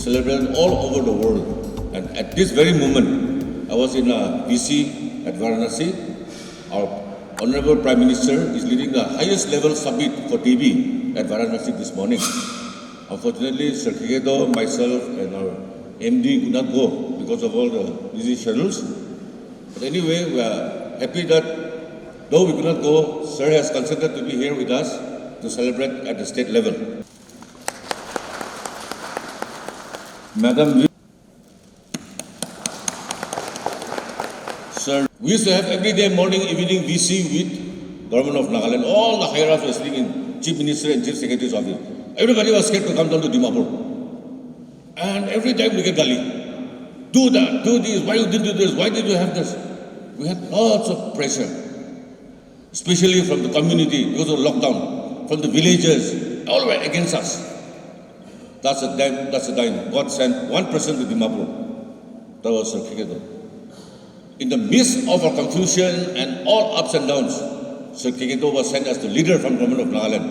is celebrated all over the world. And at this very moment, I was in a VC at Varanasi. Our Honorable Prime Minister is leading the highest level summit for TB at Varanasi this morning. Unfortunately, Sir Kiketo, myself, and our MD could not go because of all the busy schedules. But anyway, we are happy that though we could not go, Sir has consented to be here with us to celebrate at the state level. Madam, Sir, we used to have every day morning, evening VC with Government of Nagaland. All the higher ups were sitting in Chief Minister and Chief Secretary's office. Everybody was scared to come down to Dimapur. And every time we get gali. Do that, do this, why you didn't do this, why did you have this? We had lots of pressure, especially from the community because of lockdown, from the villagers, all were against us. That's the time God sent one person to Dimapur. That was Sir Kiketo. In the midst of our confusion and all ups and downs, Sir Kiketo was sent as the leader from Government of Nagaland.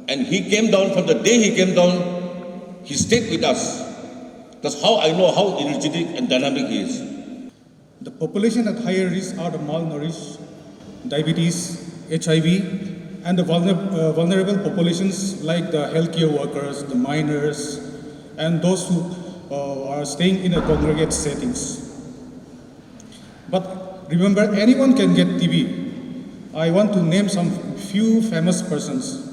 And he came down, from the day he came down, he stayed with us. That's how I know how energetic and dynamic he is. The population at higher risk are the malnourished, diabetes, HIV, and the vulnerable populations like the healthcare workers, the minors, and those who are staying in a congregate settings. But remember, anyone can get TB. I want to name some few famous persons.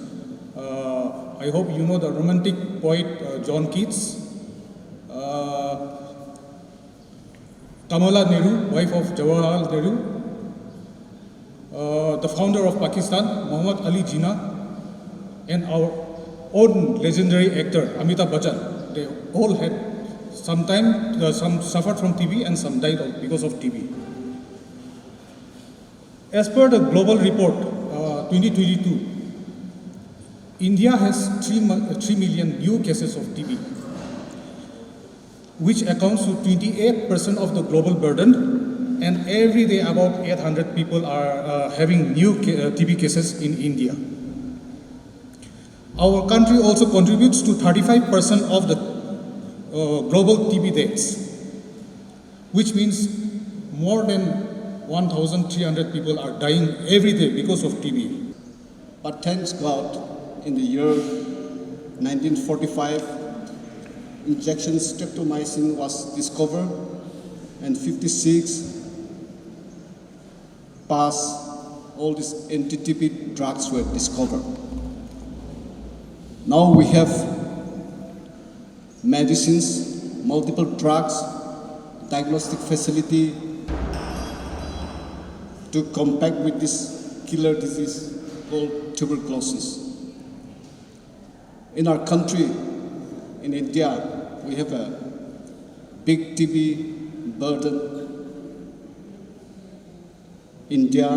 I hope you know the romantic poet John Keats, Kamala Nehru, wife of Jawaharlal Nehru, the founder of Pakistan, Muhammad Ali Jinnah, and our own legendary actor Amitabh Bachchan. They all had some suffered from TB and some died because of TB. As per the global report 2022, India has 3 million new cases of TB, which accounts to 28% of the global burden, and every day about 800 people are having new TB cases in India. Our country also contributes to 35% of the global TB deaths, which means more than 1,300 people are dying every day because of TB. But thanks God, in the year 1945, injection streptomycin was discovered, and 56 past all these NTEP drugs were discovered. Now we have medicines, multiple drugs, diagnostic facility to combat with this killer disease called tuberculosis. In our country, in India, we have a big TB burden. India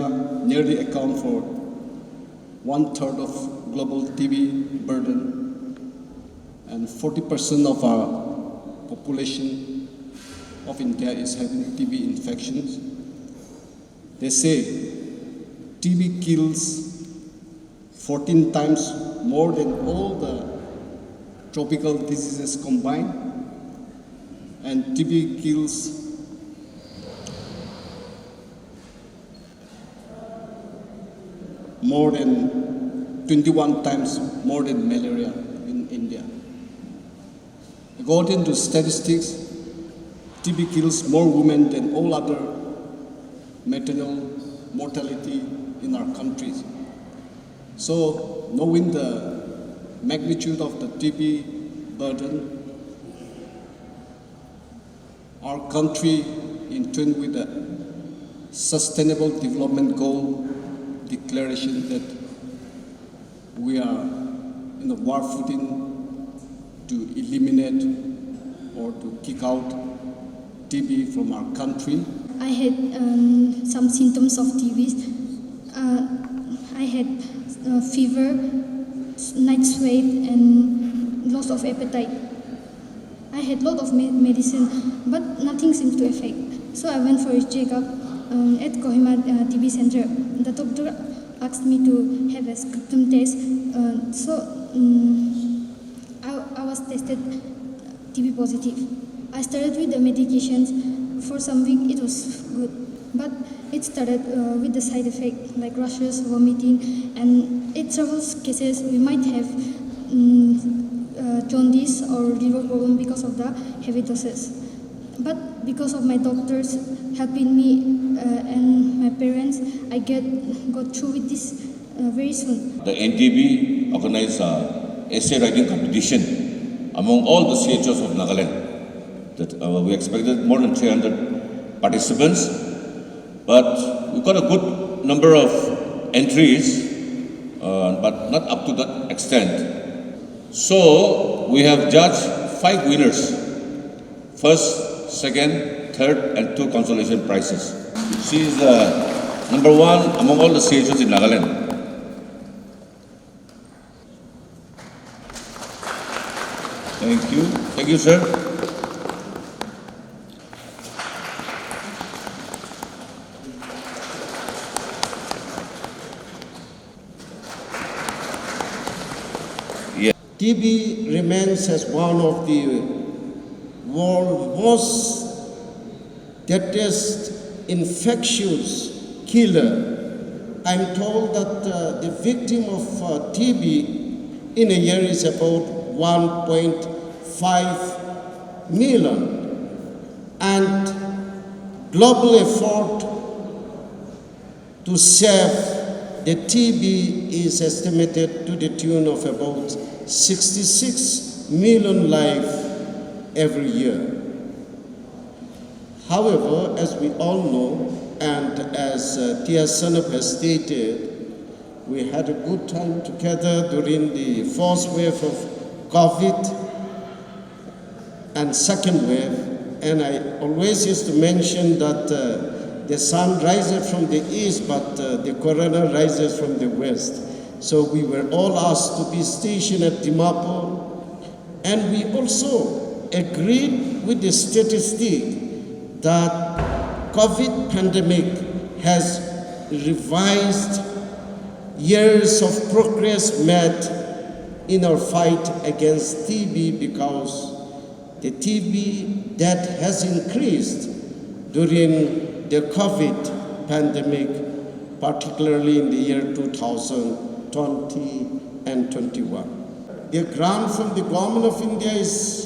nearly accounts for 1/3 of global TB burden, and 40% of our population of India is having TB infections. They say TB kills 14 times more than all the tropical diseases combined, and TB kills more than 21 times more than malaria in India. According to statistics, TB kills more women than all other maternal mortality in our countries. So, knowing the magnitude of the TB burden, our country, in tune with the Sustainable Development Goal declaration that we are in the war footing to eliminate or to kick out TB from our country. I had some symptoms of TB. I had fever, night sweat, and loss of appetite. I had a lot of medicine, but nothing seemed to affect. So I went for a checkup at Kohima TB center. The doctor asked me to have a sputum test. I was tested TB positive. I started with the medications. For some week it was good, but it started with the side effect like rashes, vomiting, and in several cases we might have jaundice or liver problem because of the heavy doses. But because of my doctors helping me and my parents, I got through with this very soon. The NTEP organized an essay writing competition among all the CHOs of Nagaland. That we expected more than 300 participants, but we got a good number of entries, but not up to that extent. So we have judged 5 winners: first, second, third, and 2 consolation prizes. She is the number 1 among all the CHOs in Nagaland. Thank you, sir. TB remains as one of the world's most deadliest infectious killer. I'm told that the victim of TB in a year is about 1.5 million, and global effort to save the TB is estimated to the tune of about 66 million lives every year. However, as we all know, and as Tia Sanup has stated, we had a good time together during the first wave of COVID and second wave, and I always used to mention that the sun rises from the east, but the corona rises from the west. So we were all asked to be stationed at Dimapur, and we also agreed with the statistic that COVID pandemic has revised years of progress made in our fight against TB, because the TB that has increased during the COVID pandemic, particularly in the year 2020 and 21. The grant from the government of India is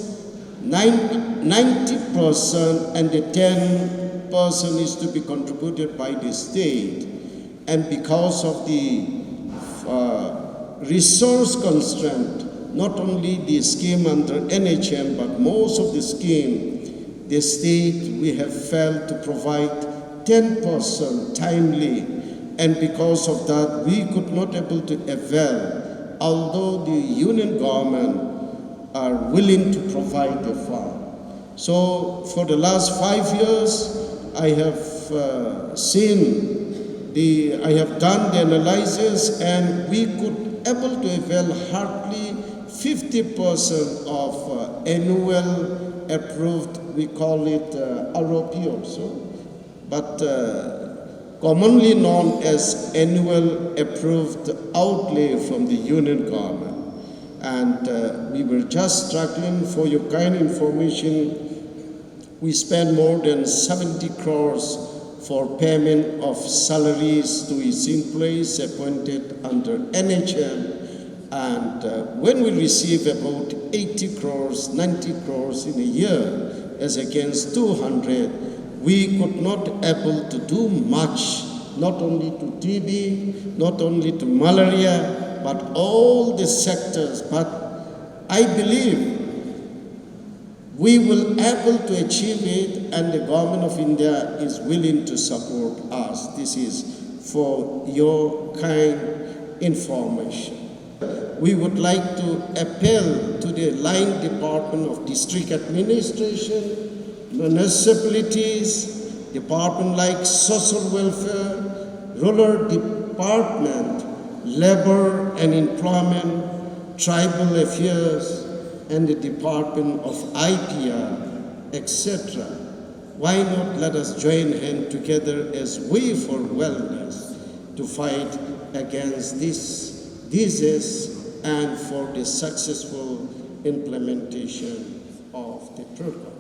90%, and the 10% is to be contributed by the state. And because of the resource constraint, not only the scheme under NHM, but most of the scheme, the state, we have failed to provide 10% timely, and because of that, we could not able to avail, although the union government are willing to provide the fund. So for the last 5 years, I have I have done the analysis, and we could able to avail hardly 50% of annual approved, we call it ROP also, but commonly known as annual approved outlay from the union government. And we were just struggling. For your kind information, we spent more than 70 crores for payment of salaries to its employees appointed under NHM. And when we receive about 80 crores, 90 crores in a year, as against 200, we could not able to do much, not only to TB, not only to malaria, but all the sectors. But I believe we will able to achieve it, and the government of India is willing to support us. This is for your kind information. We would like to appeal to the line department of district administration, municipalities, department like social welfare, rural department, labor and employment, tribal affairs, and the department of IPR, etc. Why not let us join hands together as we for wellness to fight against this disease and for the successful implementation of the protocol.